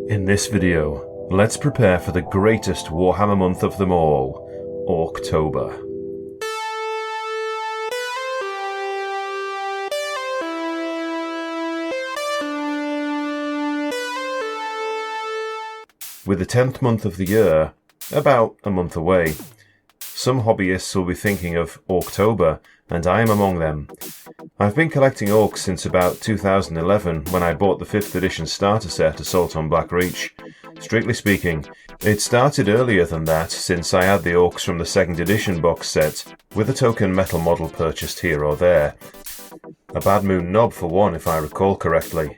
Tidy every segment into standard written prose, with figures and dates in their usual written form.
In this video, let's prepare for the greatest Warhammer month of them all, October. With the 10th month of the year about a month away, some hobbyists will be thinking of October, and I am among them. I've been collecting orks since about 2011 when I bought the 5th edition starter set Assault on Black Reach. Strictly speaking, it started earlier than that since I had the orks from the 2nd edition box set, with a token metal model purchased here or there. A Bad Moon knob for one if I recall correctly.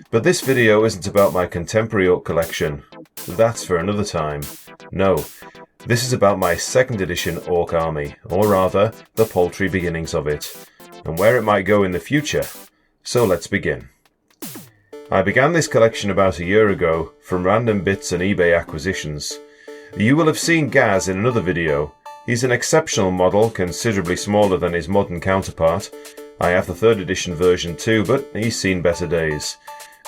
But this video isn't about my contemporary ork collection. That's for another time. No, this is about my 2nd edition ork army, or rather, the paltry beginnings of it, and where it might go in the future. So let's begin. I began this collection about a year ago from random bits and eBay acquisitions. You will have seen Gaz in another video. He's an exceptional model, considerably smaller than his modern counterpart. I have the 3rd edition version too, but he's seen better days.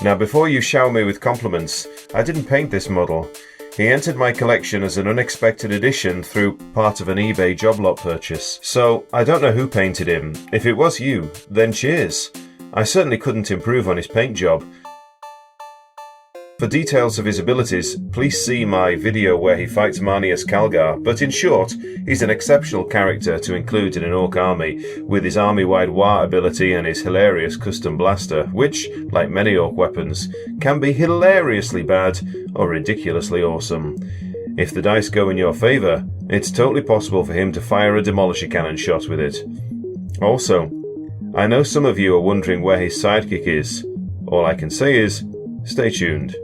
Now before you shower me with compliments, I didn't paint this model. He entered my collection as an unexpected addition through part of an eBay job lot purchase, so I don't know who painted him. If it was you, then cheers. I certainly couldn't improve on his paint job. For details of his abilities, please see my video where he fights Marnius Calgar, but in short, he's an exceptional character to include in an ork army, with his army-wide war ability and his hilarious custom blaster, which, like many ork weapons, can be hilariously bad or ridiculously awesome. If the dice go in your favour, it's totally possible for him to fire a demolisher cannon shot with it. Also, I know some of you are wondering where his sidekick is. All I can say is, stay tuned.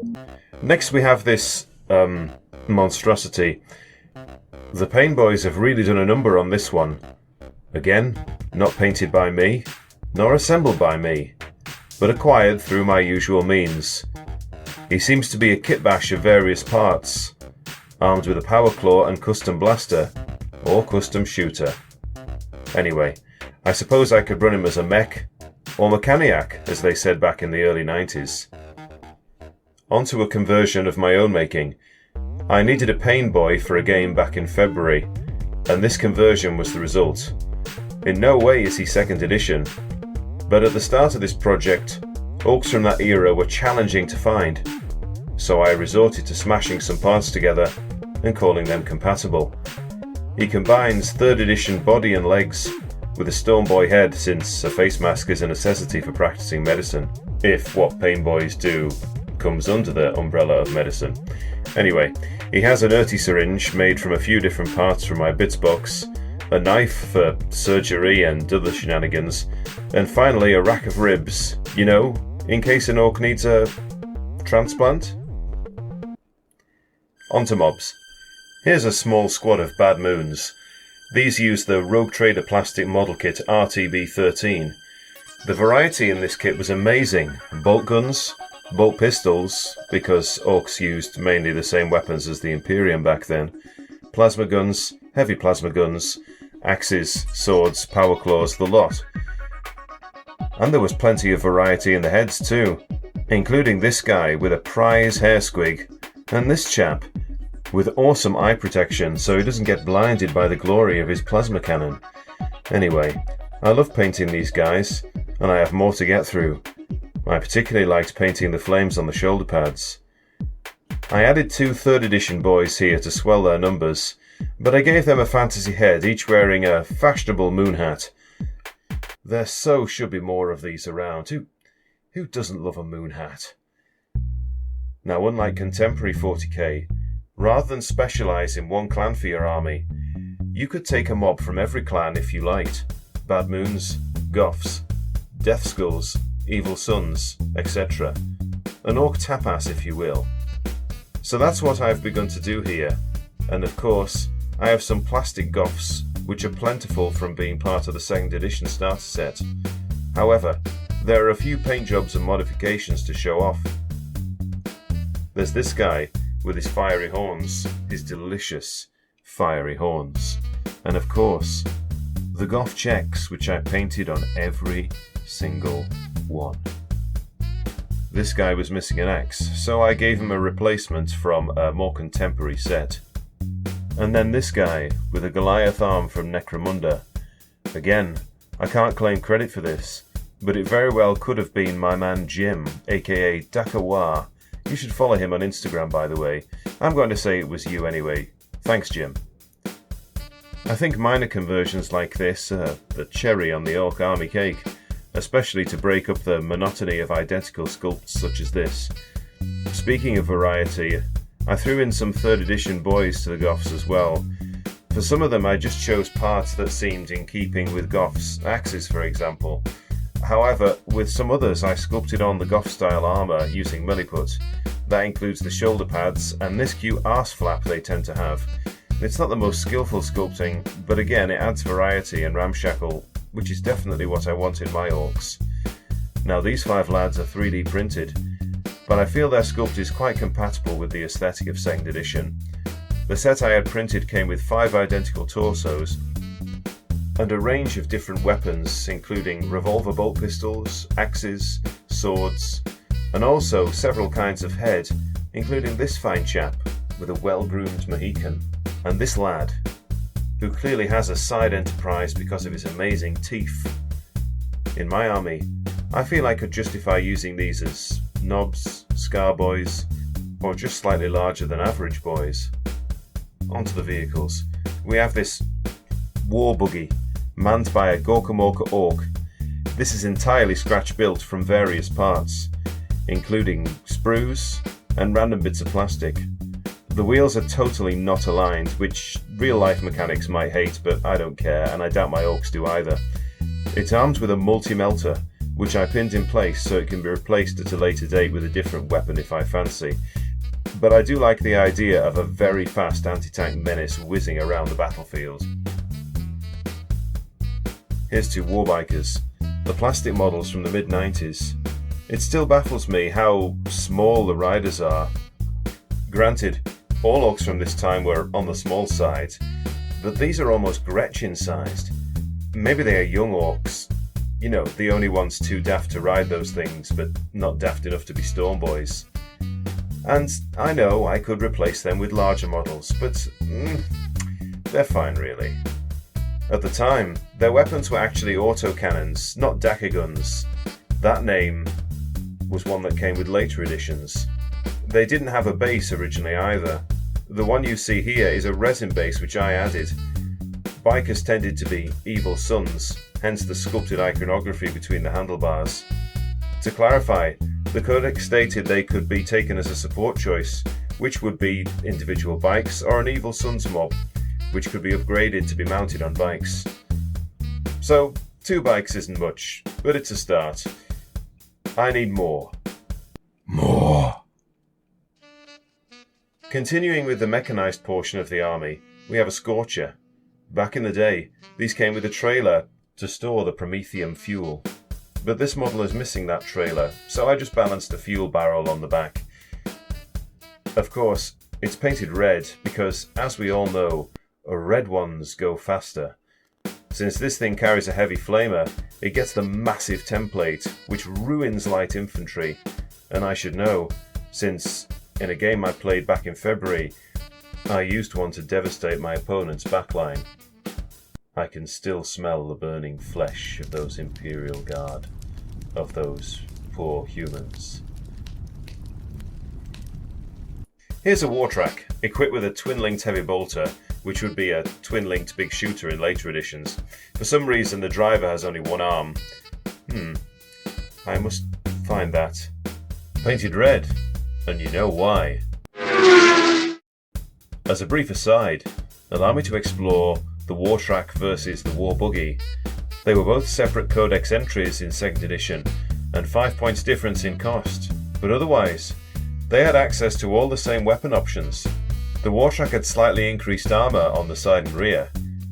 Next we have this, monstrosity. The Painboys have really done a number on this one. Again, not painted by me, nor assembled by me, but acquired through my usual means. He seems to be a kitbash of various parts, armed with a power claw and custom blaster, or custom shooter. Anyway, I suppose I could run him as a mech, or mechaniac, as they said back in the early 90s. Onto a conversion of my own making. I needed a Painboy for a game back in February, and this conversion was the result. In no way is he 2nd edition, but at the start of this project, orks from that era were challenging to find, so I resorted to smashing some parts together and calling them compatible. He combines 3rd edition body and legs with a Stormboy head, since a face mask is a necessity for practicing medicine, if what Painboys do comes under the umbrella of medicine. Anyway, he has an earthy syringe made from a few different parts from my bits box, a knife for surgery and other shenanigans, and finally a rack of ribs, you know, in case an ork needs a transplant. Onto mobs. Here's a small squad of Bad Moons. These use the Rogue Trader plastic model kit RTB13. The variety in this kit was amazing. Bolt guns, bolt pistols, because orks used mainly the same weapons as the Imperium back then, plasma guns, heavy plasma guns, axes, swords, power claws, the lot. And there was plenty of variety in the heads too, including this guy with a prize hair squig, and this chap with awesome eye protection so he doesn't get blinded by the glory of his plasma cannon. Anyway, I love painting these guys, and I have more to get through. I particularly liked painting the flames on the shoulder pads. I added 2 3rd edition boys here to swell their numbers, but I gave them a fantasy head, each wearing a fashionable moon hat. There so should be more of these around. Who doesn't love a moon hat? Now, unlike contemporary 40k, rather than specialise in one clan for your army, you could take a mob from every clan if you liked. Bad Moons, Goths, Death Skulls, Evil Sons, etc. An ork tapas, if you will. So that's what I've begun to do here, and of course, I have some plastic Goths, which are plentiful from being part of the 2nd edition starter set. However, there are a few paint jobs and modifications to show off. There's this guy with his fiery horns, his delicious fiery horns, and of course, the Goth checks, which I painted on every single one. this guy was missing an axe, so I gave him a replacement from a more contemporary set. And then this guy, with a Goliath arm from Necromunda. Again, I can't claim credit for this, but it very well could have been my man Jim, aka Dakawa. You should follow him on Instagram, by the way. I'm going to say it was you anyway. Thanks, Jim. I think minor conversions like this are the cherry on the orc army cake, especially to break up the monotony of identical sculpts such as this. Speaking of variety, I threw in some 3rd edition boys to the Goths as well. For some of them I just chose parts that seemed in keeping with Goths, axes for example. However, with some others I sculpted on the Goth style armour using milliput. That includes the shoulder pads and this cute arse flap they tend to have. It's not the most skillful sculpting, but again it adds variety and ramshackle, which is definitely what I want in my orcs. Now these 5 lads are 3D printed, but I feel their sculpt is quite compatible with the aesthetic of 2nd edition. The set I had printed came with 5 identical torsos, and a range of different weapons including revolver bolt pistols, axes, swords, and also several kinds of head, including this fine chap with a well-groomed Mohican, and this lad, who clearly has a side enterprise because of his amazing teeth. In my army, I feel I could justify using these as knobs, scar boys, or just slightly larger than average boys. Onto the vehicles. We have this war buggy, manned by a Gorkamorka orc. This is entirely scratch built from various parts, including sprues and random bits of plastic. The wheels are totally not aligned, which real life mechanics might hate, but I don't care, and I doubt my orcs do either. It's armed with a multi-melter, which I pinned in place so it can be replaced at a later date with a different weapon if I fancy. But I do like the idea of a very fast anti-tank menace whizzing around the battlefield. Here's 2 Warbikers, the plastic models from the mid-90s. It still baffles me how small the riders are. Granted, all orcs from this time were on the small side, but these are almost Gretchen-sized. Maybe they are young orcs. You know, the only ones too daft to ride those things, but not daft enough to be Stormboys. And I know I could replace them with larger models, but they're fine really. At the time, their weapons were actually autocannons, not Daka guns. That name was one that came with later editions. They didn't have a base originally either. The one you see here is a resin base which I added. Bikers tended to be evil sons, hence the sculpted iconography between the handlebars. To clarify, the codex stated they could be taken as a support choice, which would be individual bikes or an evil sons mob, which could be upgraded to be mounted on bikes. So, 2 bikes isn't much, but it's a start. I need more. More! Continuing with the mechanised portion of the army, we have a Scorcher. Back in the day, these came with a trailer to store the Promethium fuel. But this model is missing that trailer, so I just balanced a fuel barrel on the back. Of course, it's painted red because, as we all know, red ones go faster. Since this thing carries a heavy flamer, it gets the massive template, which ruins light infantry. And I should know, since in a game I played back in February, I used one to devastate my opponent's backline. I can still smell the burning flesh of those Imperial Guard, of those poor humans. Here's a Wartrack, equipped with a twin-linked heavy bolter, which would be a twin-linked big shooter in later editions. For some reason the driver has only one arm. I must find that. Painted red, and you know why. As a brief aside, allow me to explore the Wartrack versus the Warbuggy. They were both separate codex entries in 2nd edition, and 5 points difference in cost, but otherwise, they had access to all the same weapon options. The Wartrack had slightly increased armour on the side and rear.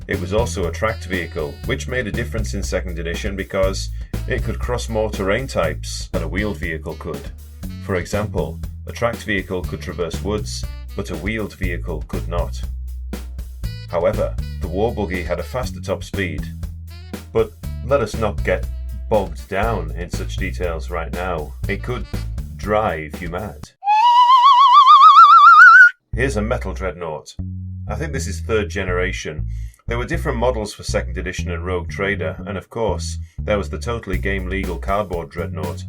It was also a tracked vehicle, which made a difference in 2nd edition because it could cross more terrain types than a wheeled vehicle could. For example, a tracked vehicle could traverse woods, but a wheeled vehicle could not. However, the Warbuggy had a faster top speed. But let us not get bogged down in such details right now. It could drive you mad. Here's a metal Dreadnought. I think this is 3rd generation. There were different models for 2nd edition and Rogue Trader, and of course, there was the totally game legal cardboard Dreadnought.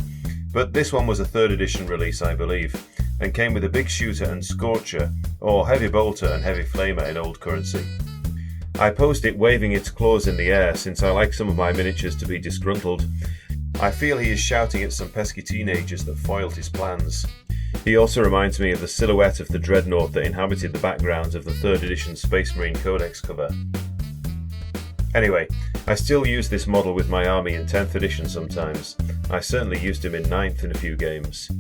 But this one was a 3rd edition release, I believe, and came with a big shooter and Scorcher, or heavy bolter and heavy flamer in old currency. I posed it waving its claws in the air since I like some of my miniatures to be disgruntled. I feel he is shouting at some pesky teenagers that foiled his plans. He also reminds me of the silhouette of the Dreadnought that inhabited the background of the 3rd edition Space Marine Codex cover. Anyway, I still use this model with my army in 10th edition sometimes. I certainly used him in 9th in a few games.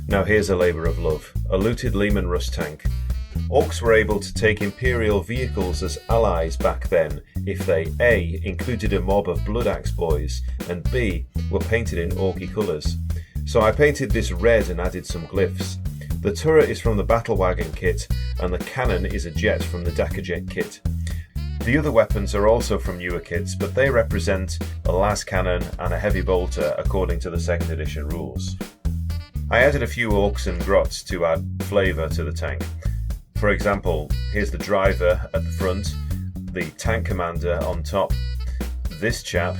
Now here's a labour of love, a looted Lehman Russ tank. Orks were able to take Imperial vehicles as allies back then if they A. included a mob of Blood Axe boys and B. were painted in orky colours. So I painted this red and added some glyphs. The turret is from the Battle Wagon kit and the cannon is a jet from the Dakajet kit. The other weapons are also from newer kits, but they represent a las cannon and a heavy bolter according to the 2nd edition rules. I added a few orks and grots to add flavour to the tank. For example, here's the driver at the front, the tank commander on top, this chap,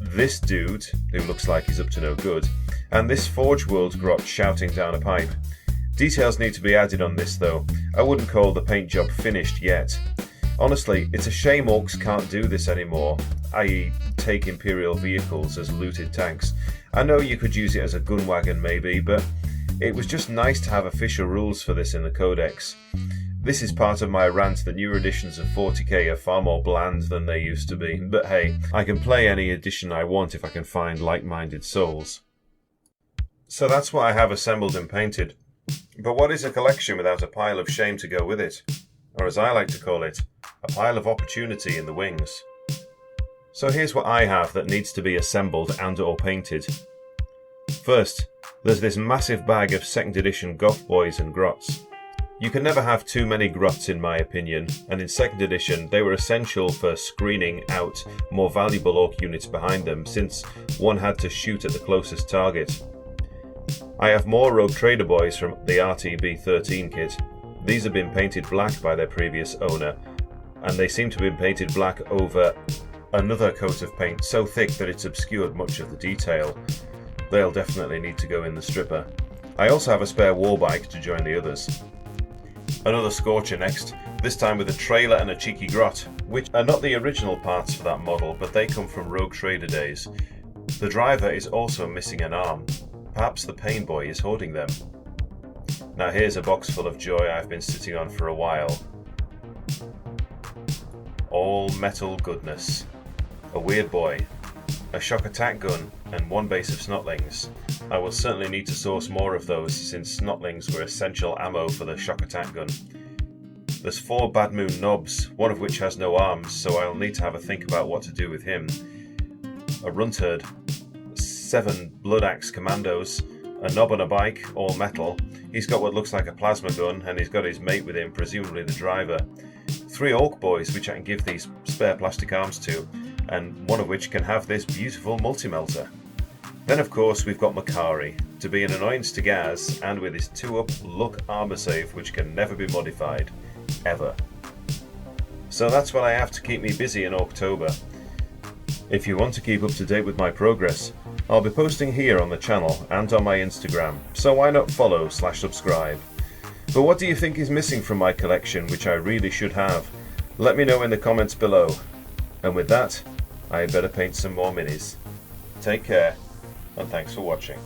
this dude who looks like he's up to no good, and this Forge World grot shouting down a pipe. Details need to be added on this though. I wouldn't call the paint job finished yet. Honestly, it's a shame orks can't do this anymore, i.e. take Imperial vehicles as looted tanks. I know you could use it as a gun wagon maybe, but it was just nice to have official rules for this in the Codex. This is part of my rant that newer editions of 40k are far more bland than they used to be, but hey, I can play any edition I want if I can find like-minded souls. So that's what I have assembled and painted. But what is a collection without a pile of shame to go with it? Or as I like to call it, a pile of opportunity in the wings. So here's what I have that needs to be assembled and or painted. First, there's this massive bag of 2nd edition Goth boys and grots. You can never have too many grots in my opinion, and in 2nd edition they were essential for screening out more valuable orc units behind them since one had to shoot at the closest target. I have more Rogue Trader boys from the RTB13 kit. These have been painted black by their previous owner, and they seem to have been painted black over another coat of paint so thick that it's obscured much of the detail. They'll definitely need to go in the stripper. I also have a spare Warbike to join the others. Another Scorcher next, this time with a trailer and a cheeky grot, which are not the original parts for that model, but they come from Rogue Trader days. The driver is also missing an arm. Perhaps the Painboy is hoarding them. Now here's a box full of joy I've been sitting on for a while. All metal goodness. A weird boy, a shock attack gun, and 1 base of snotlings. I will certainly need to source more of those since snotlings were essential ammo for the shock attack gun. There's 4 Bad Moon knobs, one of which has no arms, so I'll need to have a think about what to do with him. A runt-herd, 7 Blood Axe commandos, a knob on a bike, all metal. He's got what looks like a plasma gun, and he's got his mate with him, presumably the driver. 3 orc boys, which I can give these spare plastic arms to, and one of which can have this beautiful multi-melter. Then of course we've got Makari, to be an annoyance to Gaz, and with his 2-up luck armor save which can never be modified. Ever. So that's what I have to keep me busy in October. If you want to keep up to date with my progress, I'll be posting here on the channel and on my Instagram, so why not follow/subscribe. But what do you think is missing from my collection which I really should have? Let me know in the comments below. And with that, I had better paint some more minis. Take care, and thanks for watching.